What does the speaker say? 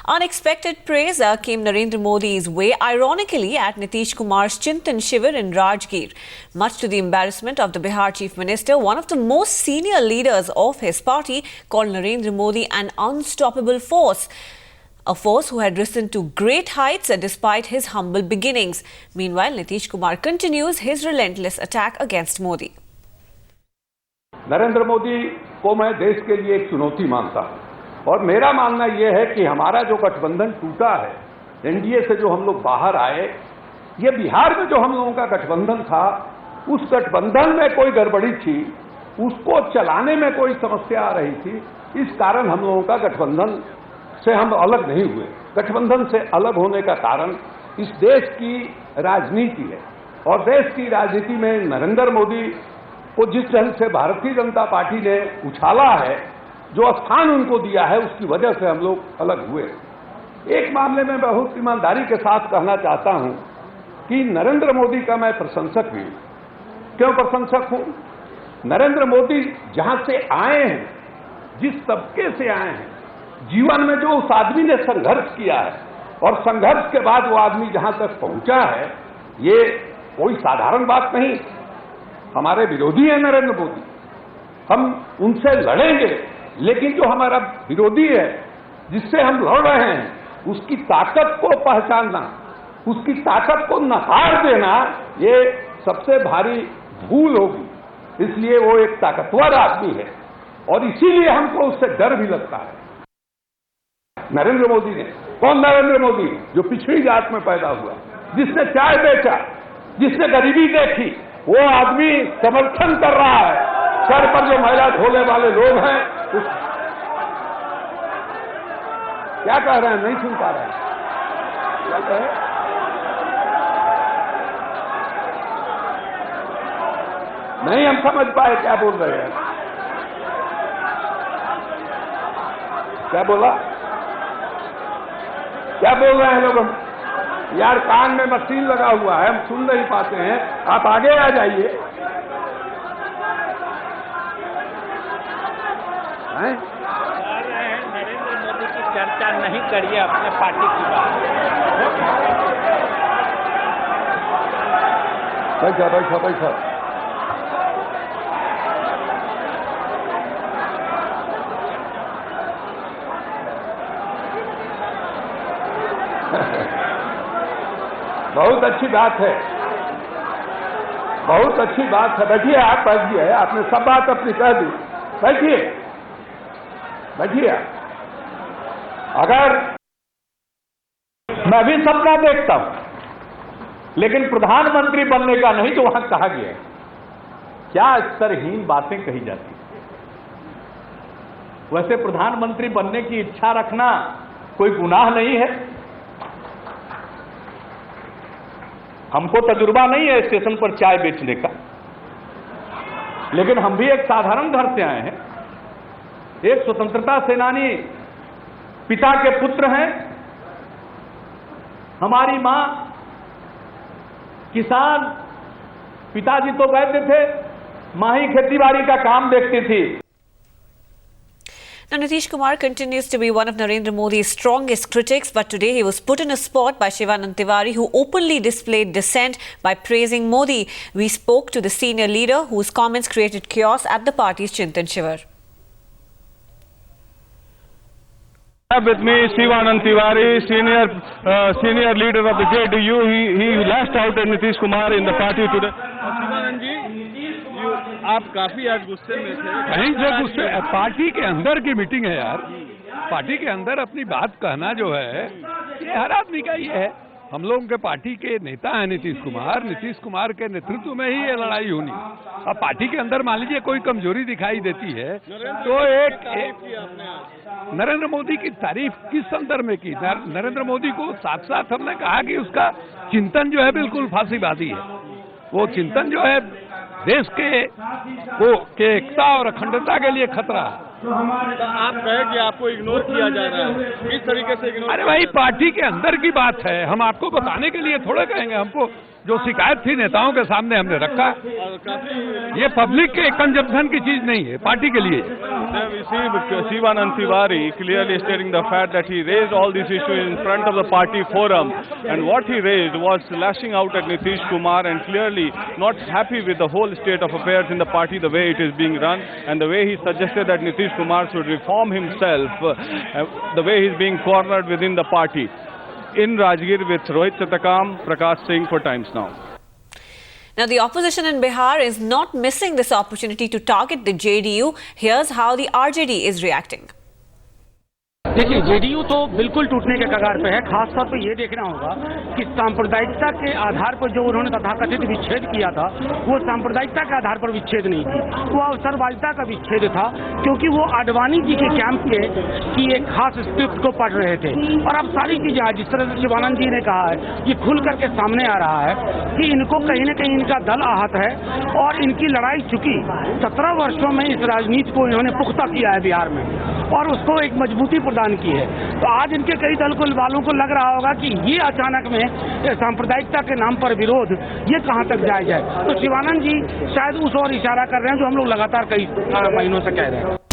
Unexpected praise came Narendra Modi's way, ironically at Nitish Kumar's Chintan Shivir in Rajgir. Much to the embarrassment of the Bihar Chief Minister, one of the most senior leaders of his party called Narendra Modi an unstoppable force. A force who had risen to great heights despite his humble beginnings. Meanwhile, Nitish Kumar continues his relentless attack against Modi. Narendra Modi को मैं देश के लिए एक चुनौती मानता हूं और मेरा मानना यह है कि हमारा जो गठबंधन टूटा है, एनडीए से जो हम लोग बाहर आए, ये बिहार में जो हम लोगों का गठबंधन था, उस गठबंधन में कोई गड़बड़ी थी, उसको चलाने में कोई समस्या आ रही थी। इस कारण हम लोगों का गठबंधन से हम अलग नहीं हुए। गठबंधन से अलग होने का कारण इस देश की राजनीति है और देश की राजनीति में नरेंद्र मोदी को जिस ढंग से भारतीय जनता पार्टी ने उछाला है, जो स्थान उनको दिया है, उसकी वजह से हम लोग अलग हुए। एक मामले में बहुत ईमानदारी के साथ कहना चाहता हूं कि नरेंद्र मोदी का मैं प्रशंसक भी हूं। क्यों प्रशंसक हूं? नरेंद्र मोदी जहां से आए हैं, जिस तबके से आए हैं, जीवन में जो उस आदमी ने संघर्ष किया है और संघर्ष के बाद वो आदमी जहां तक पहुंचा है, ये कोई साधारण बात नहीं। हमारे विरोधी है नरेंद्र मोदी, हम उनसे लड़ेंगे, लेकिन जो हमारा विरोधी है, जिससे हम लड़ रहे हैं, उसकी ताकत को पहचानना, उसकी ताकत को नकार देना, ये सबसे भारी भूल होगी। इसलिए वो एक ताकतवर आदमी है और इसीलिए हमको उससे डर भी लगता है। नरेंद्र मोदी ने, कौन नरेंद्र मोदी? जो पिछड़ी जात में पैदा हुआ, जिसने चाय बेचा, जिसने गरीबी देखी, वो आदमी समर्थन कर रहा है। सर पर जो महिला ढोने वाले लोग हैं, क्या कह रहे हैं? नहीं सुन पा रहे हैं। क्या कहे? नहीं हम समझ पाए क्या बोल रहे हैं। क्या बोला? क्या बोल रहे हैं लोग? यार कान में मशीन लगा हुआ है, हम सुन नहीं पाते हैं। आप आगे आ जाइए। नरेंद्र मोदी की चर्चा नहीं करिए, अपने पार्टी की बात। बैठा बैठा बैठा। बहुत अच्छी बात है, बहुत अच्छी बात है। बैठिए, आप बैठिए, आपने सब बात अपनी कह दी। बैठिए बैठिए। अगर मैं भी सपना देखता हूं, लेकिन प्रधानमंत्री बनने का नहीं, जो वहां कहा गया है, क्या स्तरहीन बातें कही जाती। वैसे प्रधानमंत्री बनने की इच्छा रखना कोई गुनाह नहीं है। हमको तजुर्बा नहीं है स्टेशन पर चाय बेचने का, लेकिन हम भी एक साधारण घर से आए हैं। एक स्वतंत्रता सेनानी पिता के पुत्र हैं। हमारी मां किसान, पिताजी तो वैद्य थे, मां ही खेतीबाड़ी का काम देखती थी। Now, Nitish Kumar continues to be one of Narendra Modi's strongest critics, but today he was put in a spot by Shivanand Tiwari, who openly displayed dissent by praising Modi. We spoke to the senior leader, whose comments created chaos at the party's Chintan Shivir. With me, Shivanand Tiwari, senior leader of the JDU. He lashed out at Nitish Kumar in the party today. Shivanand जी, आप काफी आज गुस्से में थे। कहीं जो गुस्से, party के अंदर की मीटिंग है यार। पार्टी के अंदर अपनी बात कहना जो है, ये हर आदमी का ही है। हम लोगों के पार्टी के नेता हैं नीतीश कुमार के नेतृत्व में ही ये लड़ाई होनी। अब पार्टी के अंदर मान लीजिए कोई कमजोरी दिखाई देती है, तो एक नरेंद्र मोदी की तारीफ किस संदर्भ में की? नरेंद्र मोदी को साथ साथ हमने कहा कि उसका चिंतन जो है बिल्कुल फांसीवादी है। वो चिंतन जो है देश के एकता और अखंडता के लिए खतरा है। तो आप कहे कि आपको इग्नोर किया जा रहा है, किस तरीके से इग्नोर? अरे भाई, पार्टी के अंदर की बात है, हम आपको बताने के लिए थोड़े कहेंगे। हमको जो शिकायत थी नेताओं के सामने हमने रखा। ये पब्लिक के कंजम्पशन की चीज नहीं है, पार्टी के लिए। We see Sivanand Tiwari clearly stating the fact that he raised all these issues in front of the party forum, and what he raised was lashing out at Nitish Kumar and clearly not happy with the whole state of affairs in the party, the way it is being run, and the way he suggested that Nitish Kumar should reform himself, the way he is being cornered within the party. In Rajgir with Rohit Chatakam, Prakash Singh for Times Now. Now, the opposition in Bihar is not missing this opportunity to target the JDU. Here's how the RJD is reacting. देखिए, JDU तो बिल्कुल टूटने के कगार पे है। खासतौर पे ये देखना होगा कि सांप्रदायिकता के आधार पर जो उन्होंने तथाकथित विच्छेद किया था, वो सांप्रदायिकता के आधार पर विच्छेद नहीं थी, वो अवसरवादिता का विच्छेद था, क्योंकि वो आडवाणी जी के कैंप की एक खास स्क्रिप्ट को पढ़ रहे थे। और अब सारी चीजें आज जिस तरह से शिवानंद जी ने कहा है, ये खुल करके सामने आ रहा है कि इनको कहीं न कहीं इनका दल आहत है और इनकी लड़ाई चुकी 17 वर्षों में इस राजनीति को इन्होंने पुख्ता किया है बिहार में, और उसको एक मजबूती प्रदान की है। तो आज इनके कई दल वालों को लग रहा होगा कि ये अचानक में सांप्रदायिकता के नाम पर विरोध ये कहां तक जाए जाए। तो शिवानंद जी शायद उस ओर इशारा कर रहे हैं जो हम लोग लगातार कई महीनों से कह रहे हैं।